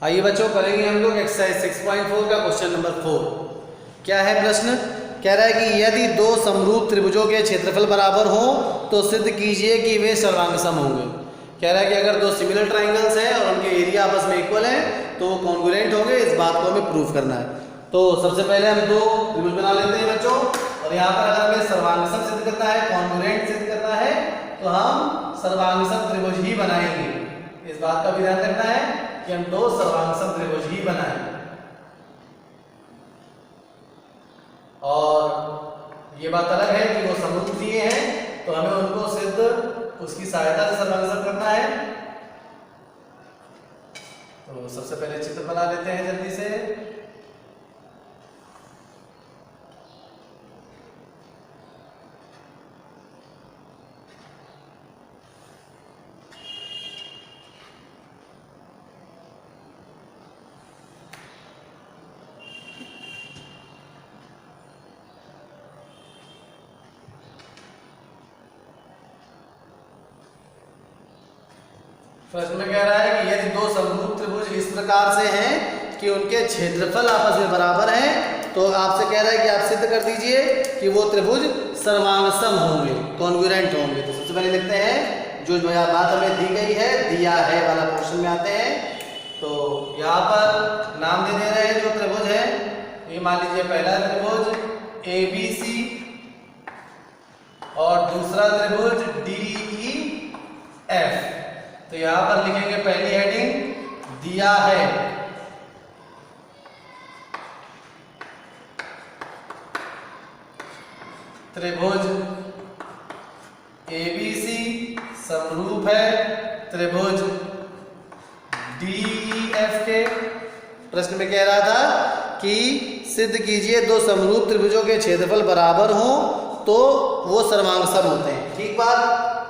आइए बच्चों, करेंगे हम लोग एक्सरसाइज 6.4 का क्वेश्चन नंबर 4। क्या है प्रश्न? कह रहा है कि यदि दो समरूप त्रिभुजों के क्षेत्रफल बराबर हो तो सिद्ध कीजिए कि वे सर्वांगसम होंगे। कह रहा है कि अगर दो सिमिलर ट्राइंगल्स हैं और उनके एरिया आपस में इक्वल है तो वो कॉन्ग्रुएंट होंगे। इस बात को हमें प्रूव करना है। तो सबसे पहले हम दो त्रिभुज बना लेते हैं बच्चों, और यहाँ पर अगर हमें सर्वांगसम सिद्ध करना है, कॉन्ग्रुएंट सिद्ध करना है, तो हम सर्वांगसम त्रिभुज ही बनाएंगे। इस बात का भी ध्यान रखना है कि हम दो सर्वांगसम त्रिभुज ही बनाएं। और ये बात अलग है कि वो समरूप दिए हैं तो हमें उनको सिद्ध उसकी सहायता से सर्वांगसम करना है। तो सबसे पहले चित्र बना लेते हैं जल्दी से। प्रश्न में कह रहा है कि यदि दो समरूप त्रिभुज इस प्रकार से हैं कि उनके क्षेत्रफल आपस में बराबर हैं, तो आपसे कह रहा है कि आप सिद्ध कर दीजिए कि वो त्रिभुज सर्वांगसम होंगे, कॉन्ग्रुएंट होंगे। तो सबसे पहले लिखते हैं, जो बात हमें दी गई है, दिया है वाला पोर्शन में आते हैं। तो यहाँ पर नाम दे रहे हैं जो त्रिभुज है। ये मान लीजिए पहला त्रिभुज ABC और दूसरा त्रिभुज DEF। तो यहां पर लिखेंगे पहली हेडिंग दिया है, त्रिभुज ABC समरूप है त्रिभुज DEF के। प्रश्न में कह रहा था कि सिद्ध कीजिए दो समरूप त्रिभुजों के क्षेत्रफल बराबर हो तो वो सर्वांगसम होते हैं। ठीक बात।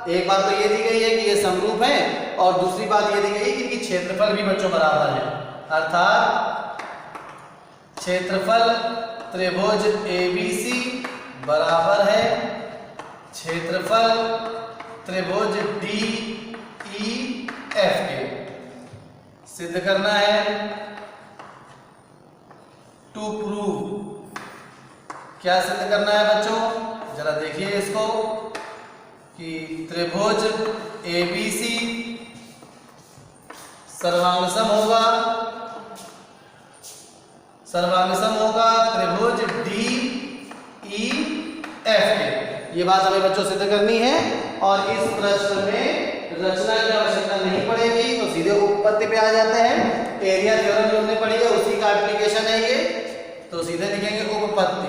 एक बात तो ये दी गई है कि ये समरूप है, और दूसरी बात ये दी गई है कि क्षेत्रफल भी बच्चों बराबर है। अर्थात क्षेत्रफल त्रिभुज ABC बराबर है क्षेत्रफल त्रिभुज DEF के। सिद्ध करना है टू प्रूव। क्या सिद्ध करना है बच्चों? जरा देखिए इसको कि त्रिभुज ABC सर्वांगसम होगा त्रिभुज DEF के। ये बात हमें बच्चों सिद्ध करनी है, और इस प्रश्न में रचना की आवश्यकता नहीं पड़ेगी, तो सीधे उत्पत्ति पे आ जाते हैं। एरिया थ्योरम जो हमने पढ़ी है उसी का एप्लीकेशन है ये, तो सीधे लिखेंगे उपपत्ति।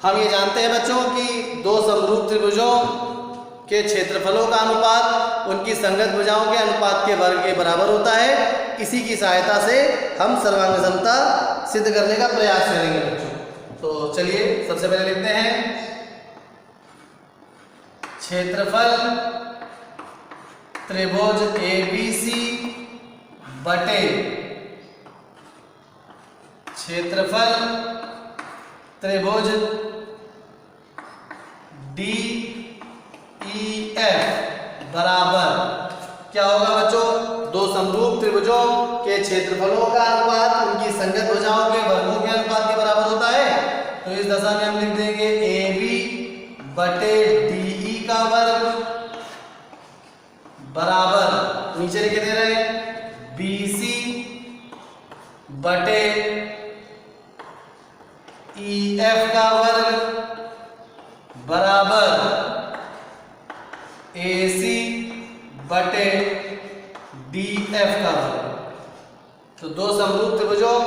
हम ये जानते हैं बच्चों कि दो समरूप त्रिभुजों के क्षेत्रफलों का अनुपात उनकी संगत भुजाओं के अनुपात के वर्ग के बराबर होता है। इसी की सहायता से हम सर्वांगसमता सिद्ध करने का प्रयास करेंगे बच्चों। तो चलिए सबसे पहले लिखते हैं क्षेत्रफल त्रिभुज ABC बटे क्षेत्रफल त्रिभुज DEF बराबर क्या होगा बच्चों? दो समरूप त्रिभुजों के क्षेत्रफलों का अनुपात उनकी संगत भुजाओं के वर्गों के अनुपात के बराबर होता है। तो इस दशा में हम लिख देंगे AB बटे DE का वर्ग बराबर, नीचे लिखे दे रहे हैं BC बटे EF का वर्ग बराबर AC बटे DF का वर्ग। तो दो समरूप त्रिभुजों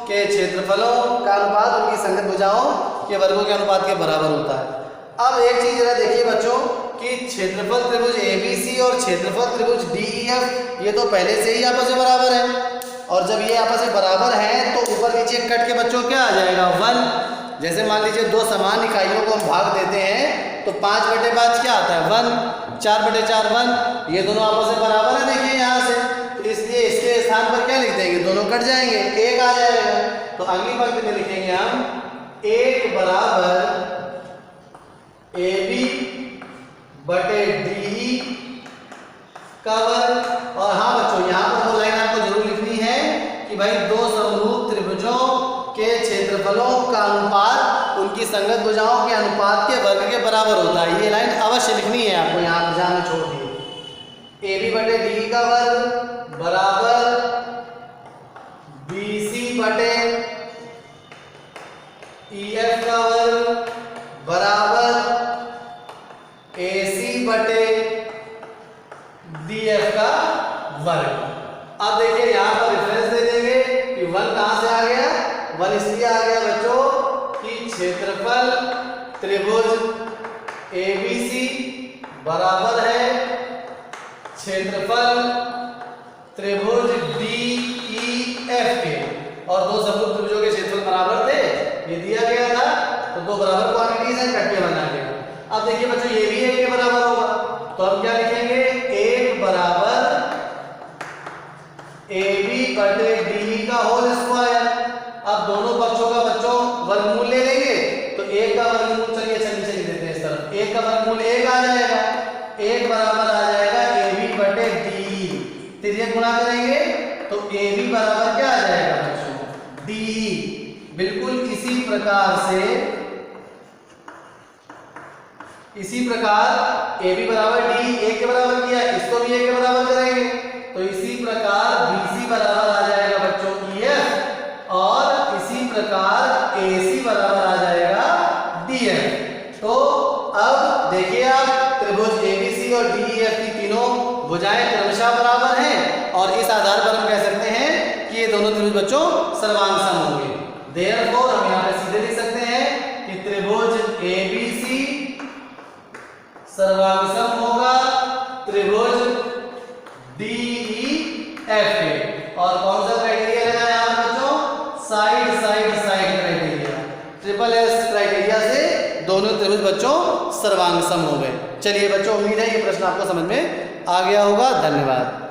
के क्षेत्रफलों का अनुपात उनकी संगत भुजाओं के वर्गों के अनुपात के बराबर होता है। अब एक चीज जरा देखिए बच्चों कि क्षेत्रफल त्रिभुज ABC और क्षेत्रफल त्रिभुज DEF ये तो पहले से ही आपस में बराबर है, और जब ये आपस में बराबर हैं तो ऊपर नीचे कट के बच्चों क्या आ जाएगा? 1। जैसे मान लीजिए दो समान इकाइयों को हम भाग देते हैं तो 5/5 क्या आता है? 1। 4/4 1। ये दोनों आपस में बराबर है, देखिए यहाँ से, तो इसलिए इसके स्थान पर क्या लिख देंगे? दोनों कट जाएंगे, 1 आ जाएगा। तो अगली पंक्ति में लिखेंगे हम 1 बराबर AB बटे DE का वर्ग। और हाँ बच्चों, यहाँ पर वो लाइन आपको जरूर लिखनी है कि भाई दो समरूप त्रिभुजों के क्षेत्रफलों का अनुपात उनकी संगत भुजाओं के अनुपात के वर्ग के बराबर होता है। ये लाइन अवश्य लिखनी है आपको, यहाँ पर जहाँ में छोड़ दी। AB बटे डी का वर्ग बराबर BC बटे EF का वर्ग बराबर AC बटे DF का वर्ग। अब देखिए यहाँ पर रेफरेंस दे देंगे कि 1 कहाँ से आ गया। 1 इसलिए आ गया बच्चों कि क्षेत्रफल त्रिभुज ABC बराबर है क्षेत्रफल त्रिभुज DEF के, और दो समरूप त्रिभुजों के क्षेत्रफल बराबर थे, ये दिया गया था, तो दो बराबर क्वांटिटीज हैं, कट के बना गया। अब देखिए बच्चों ये भी 1 के बराबर होगा, तो हम क्या लिखेंगे 1 बराबर AB बटे DE का होल स्क्वायर। अब दोनों पक्षों का बच्चों वर्गमूल ले लेंगे, तो 1 का वर्गमूल चलिए चलिए देते हैं इस तरफ, 1 का वर्गमूल 1 आ जाएगा, 1 बराबर आ जाएगा AB बटे DE। तिर्यक गुणा करेंगे तो AB बराबर क्या आ जाएगा बच्चों DE। बिल्कुल इसी प्रकार AB बराबर DE 1 के बराबर किया, इसको भी 1 के बराबर करेंगे, तो इसी प्रकार BC बराबर आ जाएगा बच्चों EF, और इसी प्रकार AC बराबर आ जाएगा DF। तो अब देखिए आप त्रिभुज ABC और DEF की तीनों भुजाएं क्रमशः बराबर हैं, और इस आधार पर हम कह सकते हैं कि ये दोनों त्रिभुज बच्चों सर्वांग सम होंगे। देयरफॉर हम यहाँ पे सीधे लिख सकते हैं कि त्रिभुज ABC सर्वांग सम होगा त्रिभुज DEF के। और कौन सा क्राइटेरिया लगा यहाँ पर बच्चों, side criteria, triple S criteria से दोनों त्रिभुज बच्चों सर्वांग सम हो गए। चलिए बच्चों, उम्मीद है ये प्रश्न आपको समझ में आ गया होगा। धन्यवाद।